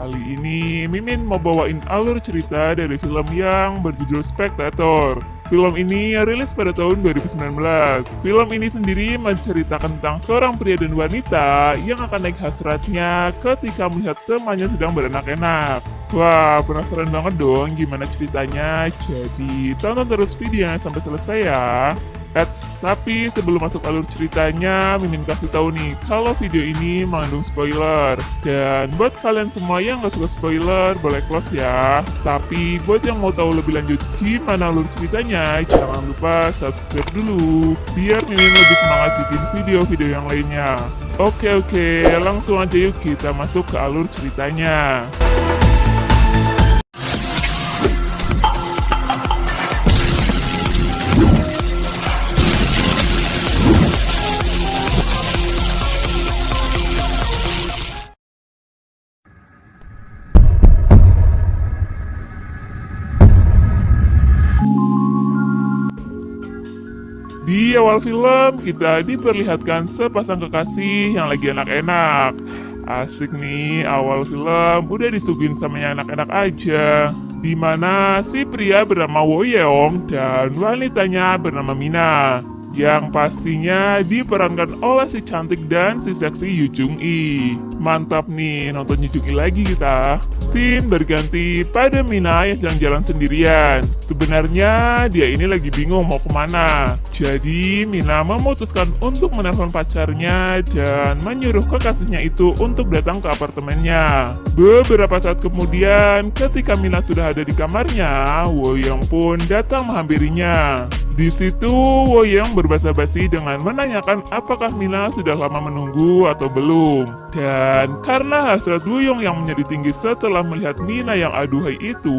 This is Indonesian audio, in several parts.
Kali ini Mimin mau bawain alur cerita dari film yang berjudul Spectator. Film ini rilis pada tahun 2019. Film ini sendiri menceritakan tentang seorang pria dan wanita yang akan naik hasratnya ketika melihat temannya sedang berenak-enak. Wah, penasaran banget dong gimana ceritanya? Jadi tonton terus videonya sampai selesai ya. Tapi sebelum masuk alur ceritanya, Mimin kasih tahu nih kalau video ini mengandung spoiler. Dan buat kalian semua yang gak suka spoiler, boleh close ya. Tapi buat yang mau tahu lebih lanjut gimana alur ceritanya, jangan lupa subscribe dulu biar Mimin lebih semangat bikin video-video yang lainnya. Oke, langsung aja yuk kita masuk ke alur ceritanya. Di awal film, kita diperlihatkan sepasang kekasih yang lagi enak-enak. Asik nih, awal film udah disuguhin sama yang enak-enak aja. Dimana si pria bernama Woyong dan wanitanya bernama Mina. Yang pastinya diperankan oleh si cantik dan si seksi Yu Jung Yi. Mantap nih, nonton Yu Jung Yi lagi kita. Scene berganti pada Mina yang sedang jalan sendirian. Sebenarnya dia ini lagi bingung mau kemana. Jadi Mina memutuskan untuk menelpon pacarnya dan menyuruh kekasihnya itu untuk datang ke apartemennya. Beberapa saat kemudian, ketika Mina sudah ada di kamarnya, Woyong pun datang menghampirinya. Di situ Woyong berbahasa basi dengan menanyakan apakah Mina sudah lama menunggu atau belum. Dan karena hasrat Woyong yang menjadi tinggi setelah melihat Mina yang aduhai itu,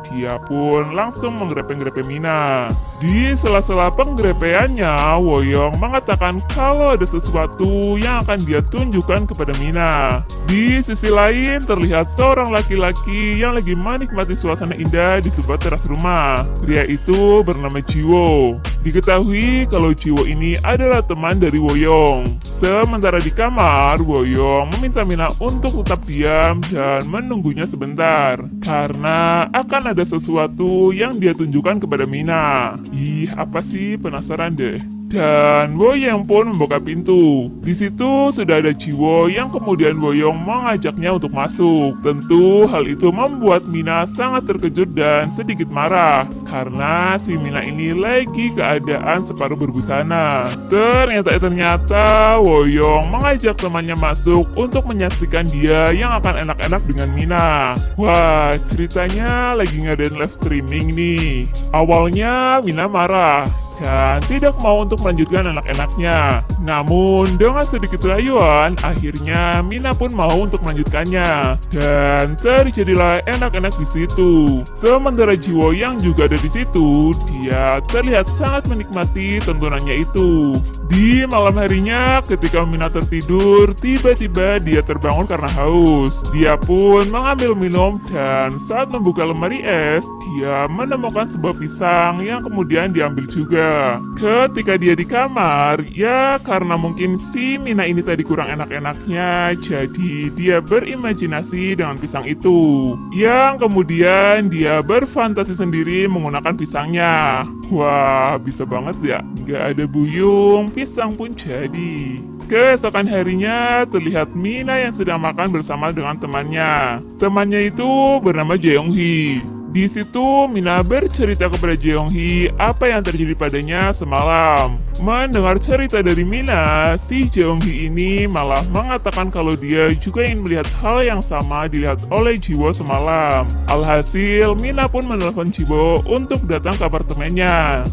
dia pun langsung menggrepe-grepe Mina. Di sela-sela penggrepeannya, Woyong mengatakan kalau ada sesuatu yang akan dia tunjukkan kepada Mina. Di sisi lain, terlihat seorang laki-laki yang lagi menikmati suasana indah di sebuah teras rumah. Pria itu bernama Jiwo. Diketahui kalau Jiwo ini adalah teman dari Woyong. Sementara di kamar, Woyong meminta Mina untuk tetap diam dan menunggunya sebentar. Karena akan ada sesuatu yang dia tunjukkan kepada Mina. Ih, apa sih? Penasaran deh. Dan Woyong pun membuka pintu. Di situ sudah ada Jiwo yang kemudian Woyong mengajaknya untuk masuk. Tentu hal itu membuat Mina sangat terkejut dan sedikit marah karena si Mina ini lagi keadaan separuh berbusana. Ternyata Woyong mengajak temannya masuk untuk menyaksikan dia yang akan enak-enak dengan Mina. Wah, ceritanya lagi ngadain live streaming nih. Awalnya Mina marah dan tidak mau untuk melanjutkan anak-anaknya. Namun dengan sedikit rayuan, akhirnya Mina pun mau untuk melanjutkannya. Dan terjadilah enak-enak di situ. Sementara Jiwo yang juga ada di situ, dia terlihat sangat menikmati tontonannya itu. Di malam harinya, ketika Mina tertidur, tiba-tiba dia terbangun karena haus. Dia pun mengambil minum dan saat membuka lemari es, dia menemukan sebuah pisang yang kemudian diambil juga. Ketika dia di kamar, ya karena mungkin si Mina ini tadi kurang enak-enaknya, jadi dia berimajinasi dengan pisang itu. Yang kemudian dia berfantasi sendiri menggunakan pisangnya. Wah, bisa banget ya, nggak ada buyung, pisang pun jadi. Keesokan harinya terlihat Mina yang sedang makan bersama dengan temannya. Temannya itu bernama Jeong Hee. Di situ Mina bercerita kepada Jeong Hee apa yang terjadi padanya semalam. Mendengar cerita dari Mina, si Jeong Hee ini malah mengatakan kalau dia juga ingin melihat hal yang sama dilihat oleh Jiwo semalam. Alhasil, Mina pun menelpon Jiwo untuk datang ke apartemennya.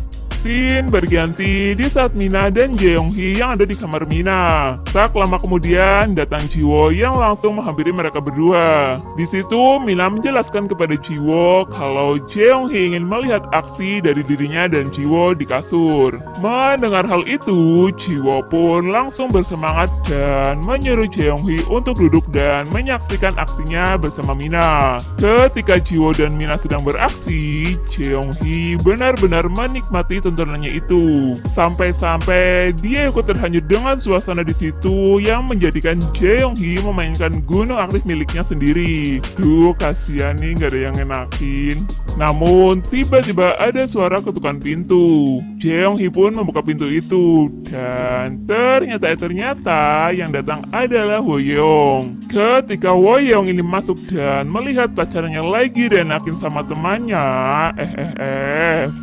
Scene berganti di saat Mina dan Jeong Hee yang ada di kamar Mina. Tak lama kemudian datang Jiwo yang langsung menghampiri mereka berdua. Di situ Mina menjelaskan kepada Jiwo kalau Jeong Hee ingin melihat aksi dari dirinya dan Jiwo di kasur. Mendengar hal itu, Jiwo pun langsung bersemangat dan menyuruh Jeong Hee untuk duduk dan menyaksikan aksinya bersama Mina. Ketika Jiwo dan Mina sedang beraksi, Jeong Hee benar-benar menikmati tontonan tontonannya itu. Sampai-sampai dia ikut terhanyut dengan suasana di situ yang menjadikan Jeonggi memainkan gunung aktif miliknya sendiri. Duh, kasihan nih, gak ada yang ngenakin. Namun, tiba-tiba ada suara ketukan pintu. Jeonghi pun membuka pintu itu, dan ternyata yang datang adalah Woyong. Ketika Woyong ini masuk dan melihat pacarnya lagi dienakin sama temannya,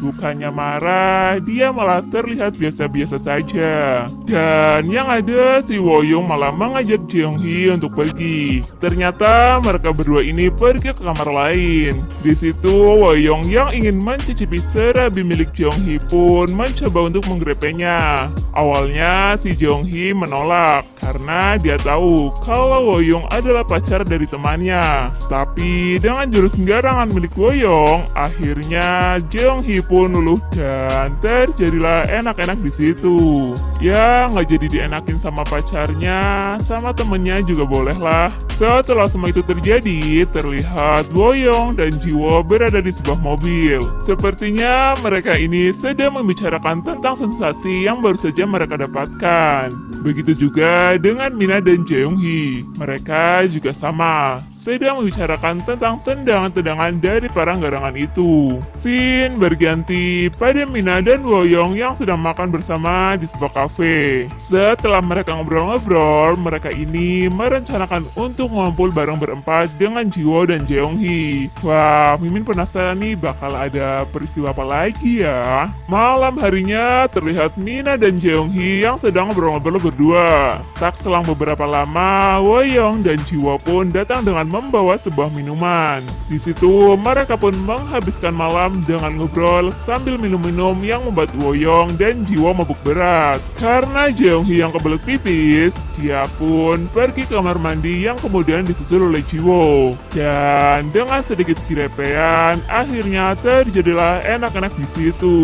bukannya marah, dia malah terlihat biasa-biasa saja. Dan yang ada si Woyong malah mengajak Jeonghi untuk pergi. Ternyata mereka berdua ini pergi ke kamar lain. Di situ Woyong yang ingin mencicipi serabi milik Jeonghi pun mencoba untuk menggrepennya. Awalnya si Jeonghi menolak karena dia tahu kalau Woyong adalah pacar dari temannya. Tapi dengan jurus garangan milik Woyong, akhirnya Jeonghi pun luluh dan terjadilah enak-enak di situ. Ya, nggak jadi dienakin sama pacarnya, sama temennya juga boleh lah. Setelah semua itu terjadi, terlihat Woyong dan Jiwo berada di sebuah mobil. Sepertinya mereka ini sedang membicarakan tentang sensasi yang baru saja mereka dapatkan. Begitu juga dengan Mina dan Jeonghi. Mereka juga sama, sedang membicarakan tentang tendangan-tendangan dari perang garangan itu. Scene berganti pada Mina dan Woyong yang sedang makan bersama di sebuah kafe. Setelah mereka ngobrol-ngobrol, mereka ini merencanakan untuk ngumpul bareng berempat dengan Jiwo dan Jeonghi. Wah, Mimin penasaran nih bakal ada peristiwa apa lagi ya. Malam harinya terlihat Mina dan Jeonghi yang sedang ngobrol-ngobrol berdua. Tak selang beberapa lama, Woyong dan Jiwo pun datang dengan membawa sebuah minuman. Di situ mereka pun menghabiskan malam dengan ngobrol sambil minum-minum yang membuat Woyong dan Jiwo mabuk berat. Karena Jeonghi yang kebelet pipis, dia pun pergi ke kamar mandi yang kemudian disusul oleh Jiwo. Dan dengan sedikit kirepean, akhirnya terjadilah enak-enak di situ.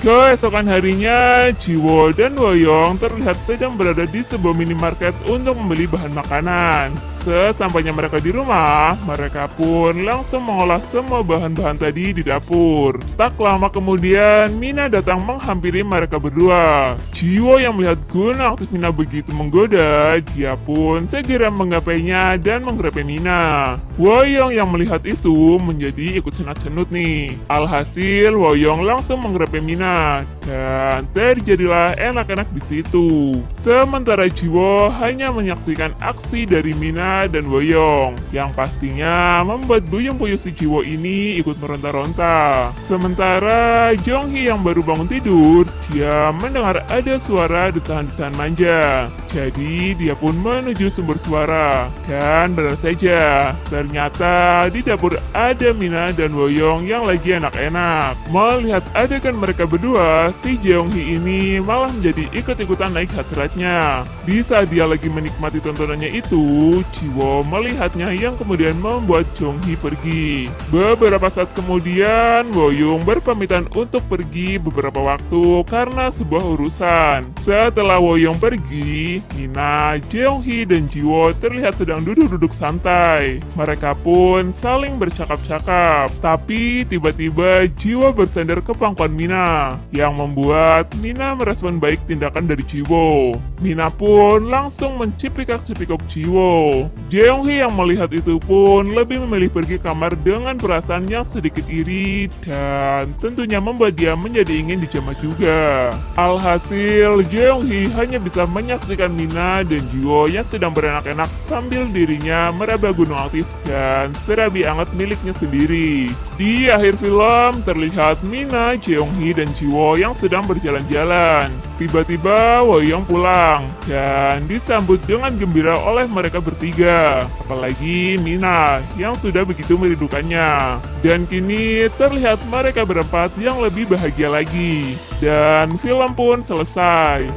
Keesokan harinya, Jiwo dan Woyong terlihat sedang berada di sebuah minimarket untuk membeli bahan makanan. Sesampainya mereka di rumah, mereka pun langsung mengolah semua bahan-bahan tadi di dapur. Tak lama kemudian, Mina datang menghampiri mereka berdua. Jiwo yang melihat gunung aktif Mina begitu menggoda, dia pun segera menggapainya dan menggrepe Mina. Woyong yang melihat itu menjadi ikut cenut-cenut nih. Alhasil, Woyong langsung menggrepe Mina dan terjadilah enak-enak di situ. Sementara Jiwo hanya menyaksikan aksi dari Mina dan Woyong yang pastinya membuat buyung-buyung si Jiwo ini ikut meronta-ronta. Sementara Jeonghi yang baru bangun tidur, dia mendengar ada suara desahan-desahan manja. Jadi dia pun menuju sumber suara. Dan benar saja, ternyata di dapur ada Mina dan Woyong yang lagi enak-enak. Melihat adegan mereka berdua, si Jeonghi ini malah menjadi ikut-ikutan naik hasratnya. Di saat dia lagi menikmati tontonannya itu, Jiwo melihatnya yang kemudian membuat Jeonghi pergi. Beberapa saat kemudian, Woyong berpamitan untuk pergi beberapa waktu karena sebuah urusan. Setelah Woyong pergi, Mina, Jeonghi, dan Jiwo terlihat sedang duduk-duduk santai. Mereka pun saling bercakap-cakap. Tapi tiba-tiba Jiwo bersandar ke pangkuan Mina, yang membuat Mina merespon baik tindakan dari Jiwo. Mina pun langsung mencipika-cipikok Jiwo. Jeonghi yang melihat itu pun lebih memilih pergi kamar dengan perasaan yang sedikit iri dan tentunya membuat dia menjadi ingin dijamah juga. Alhasil, Jeonghi hanya bisa menyaksikan Mina dan Jiwo yang sedang berenak-enak sambil dirinya meraba gunung aktif dan serabi hangat miliknya sendiri. Di akhir film terlihat Mina, Jeonghi, dan Jiwo yang sedang berjalan-jalan. Tiba-tiba Woyong pulang dan disambut dengan gembira oleh mereka bertiga. Apalagi Mina yang sudah begitu merindukannya. Dan kini terlihat mereka berempat yang lebih bahagia lagi. Dan film pun selesai.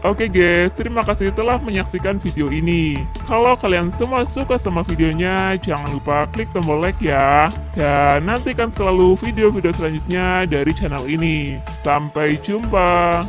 Oke guys, terima kasih telah menyaksikan video ini. Kalau kalian semua suka sama videonya, jangan lupa klik tombol like ya. Dan nantikan selalu video-video selanjutnya dari channel ini. Sampai jumpa.